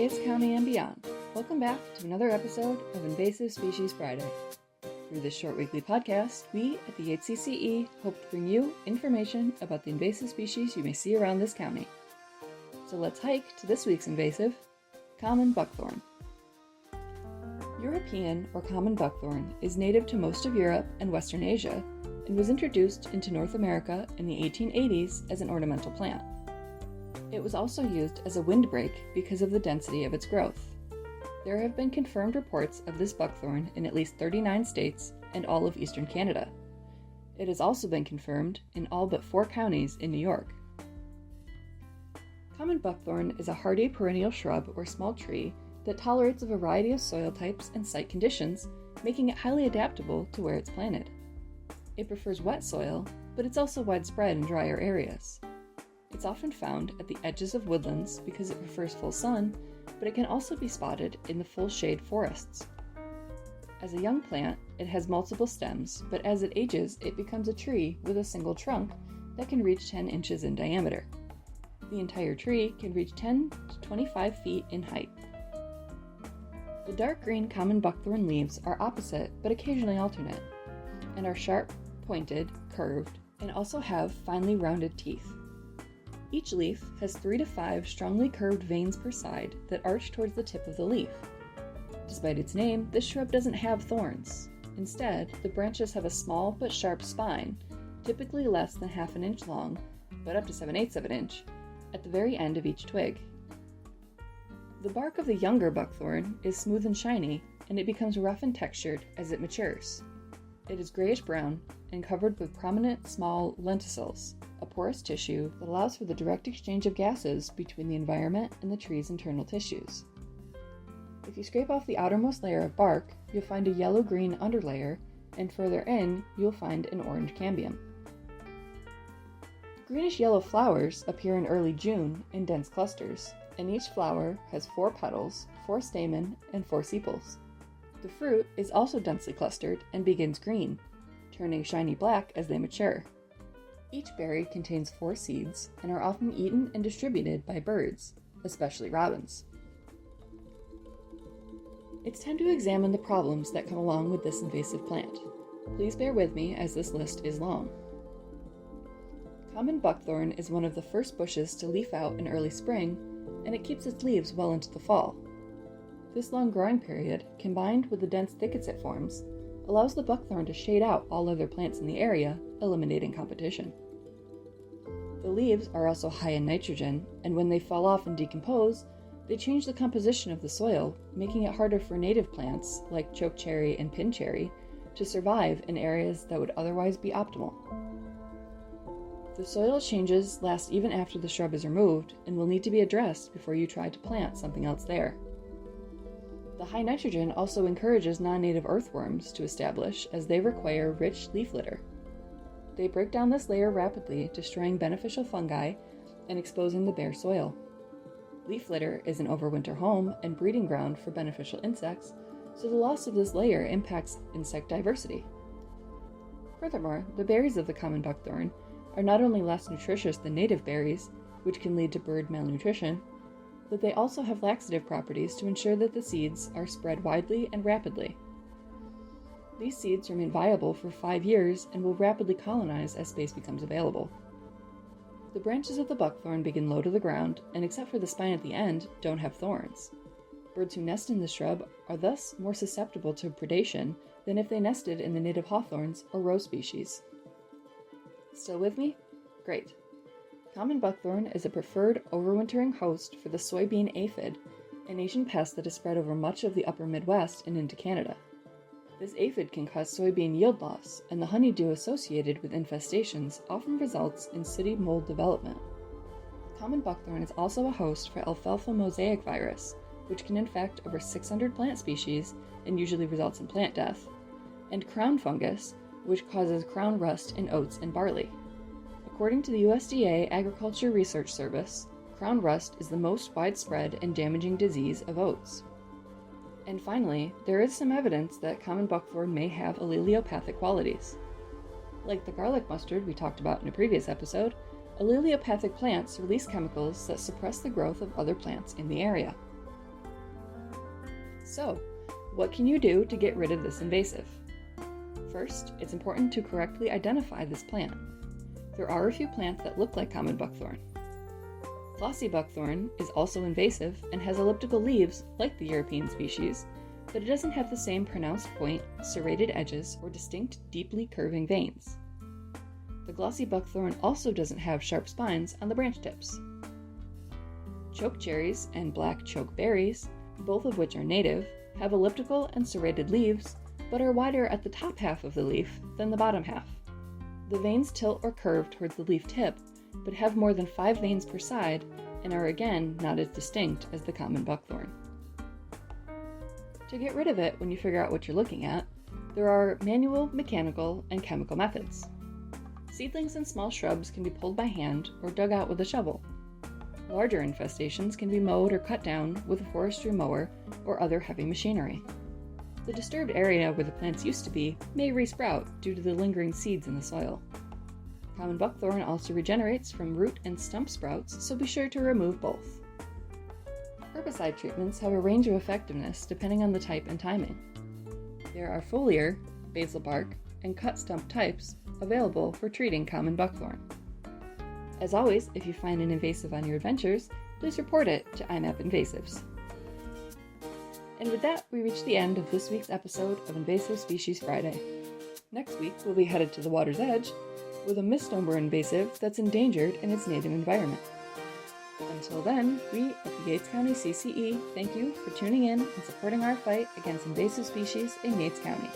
Gates County and beyond. Welcome back to another episode of Invasive Species Friday. Through this short weekly podcast, we at the HCCE hope to bring you information about the invasive species you may see around this county. So let's hike to this week's invasive, Common Buckthorn. European or common buckthorn is native to most of Europe and Western Asia and was introduced into North America in the 1880s as an ornamental plant. It was also used as a windbreak because of the density of its growth. There have been confirmed reports of this buckthorn in at least 39 states and all of eastern Canada. It has also been confirmed in all but 4 counties in New York. Common buckthorn is a hardy perennial shrub or small tree that tolerates a variety of soil types and site conditions, making it highly adaptable to where it's planted. It prefers wet soil, but it's also widespread in drier areas. It's often found at the edges of woodlands because it prefers full sun, but it can also be spotted in the full shade forests. As a young plant, it has multiple stems, but as it ages, it becomes a tree with a single trunk that can reach 10 inches in diameter. The entire tree can reach 10 to 25 feet in height. The dark green common buckthorn leaves are opposite but occasionally alternate, and are sharp, pointed, curved, and also have finely rounded teeth. Each leaf has 3 to 5 strongly curved veins per side that arch towards the tip of the leaf. Despite its name, this shrub doesn't have thorns. Instead, the branches have a small but sharp spine, typically less than half an inch long, but up to 7/8 of an inch, at the very end of each twig. The bark of the younger buckthorn is smooth and shiny, and it becomes rough and textured as it matures. It is grayish-brown and covered with prominent small lenticels, a porous tissue that allows for the direct exchange of gases between the environment and the tree's internal tissues. If you scrape off the outermost layer of bark, you'll find a yellow-green underlayer, and further in, you'll find an orange cambium. Greenish-yellow flowers appear in early June in dense clusters, and each flower has 4 petals, 4 stamen, and 4 sepals. The fruit is also densely clustered and begins green, turning shiny black as they mature. Each berry contains 4 seeds and are often eaten and distributed by birds, especially robins. It's time to examine the problems that come along with this invasive plant. Please bear with me as this list is long. Common buckthorn is one of the first bushes to leaf out in early spring, and it keeps its leaves well into the fall. This long growing period, combined with the dense thickets it forms, allows the buckthorn to shade out all other plants in the area, eliminating competition. The leaves are also high in nitrogen, and when they fall off and decompose, they change the composition of the soil, making it harder for native plants, like chokecherry and pincherry, to survive in areas that would otherwise be optimal. The soil changes last even after the shrub is removed and will need to be addressed before you try to plant something else there. The high nitrogen also encourages non-native earthworms to establish as they require rich leaf litter. They break down this layer rapidly, destroying beneficial fungi and exposing the bare soil. Leaf litter is an overwinter home and breeding ground for beneficial insects, so the loss of this layer impacts insect diversity. Furthermore, the berries of the common buckthorn are not only less nutritious than native berries, which can lead to bird malnutrition, but they also have laxative properties to ensure that the seeds are spread widely and rapidly. These seeds remain viable for 5 years and will rapidly colonize as space becomes available. The branches of the buckthorn begin low to the ground, and except for the spine at the end, don't have thorns. Birds who nest in the shrub are thus more susceptible to predation than if they nested in the native hawthorns or rose species. Still with me? Great. Common buckthorn is a preferred overwintering host for the soybean aphid, an Asian pest that is spread over much of the upper Midwest and into Canada. This aphid can cause soybean yield loss, and the honeydew associated with infestations often results in sooty mold development. Common buckthorn is also a host for alfalfa mosaic virus, which can infect over 600 plant species and usually results in plant death, and crown fungus, which causes crown rust in oats and barley. According to the USDA Agriculture Research Service, crown rust is the most widespread and damaging disease of oats. And finally, there is some evidence that common buckthorn may have alleliopathic qualities. Like the garlic mustard we talked about in a previous episode, alleliopathic plants release chemicals that suppress the growth of other plants in the area. So, what can you do to get rid of this invasive? First, it's important to correctly identify this plant. There are a few plants that look like common buckthorn. Glossy buckthorn is also invasive and has elliptical leaves like the European species, but it doesn't have the same pronounced point, serrated edges, or distinct, deeply curving veins. The glossy buckthorn also doesn't have sharp spines on the branch tips. Chokecherries and black chokeberries, both of which are native, have elliptical and serrated leaves, but are wider at the top half of the leaf than the bottom half. The veins tilt or curve towards the leaf tip, but have more than 5 veins per side and are again not as distinct as the common buckthorn. To get rid of it when you figure out what you're looking at, there are manual, mechanical, and chemical methods. Seedlings and small shrubs can be pulled by hand or dug out with a shovel. Larger infestations can be mowed or cut down with a forestry mower or other heavy machinery. The disturbed area where the plants used to be may resprout due to the lingering seeds in the soil. Common buckthorn also regenerates from root and stump sprouts, so be sure to remove both. Herbicide treatments have a range of effectiveness depending on the type and timing. There are foliar, basal bark, and cut stump types available for treating common buckthorn. As always, if you find an invasive on your adventures, please report it to IMAP Invasives. And with that, we reach the end of this week's episode of Invasive Species Friday. Next week, we'll be headed to the water's edge with a misnomer invasive that's endangered in its native environment. Until then, we at the Yates County CCE thank you for tuning in and supporting our fight against invasive species in Yates County.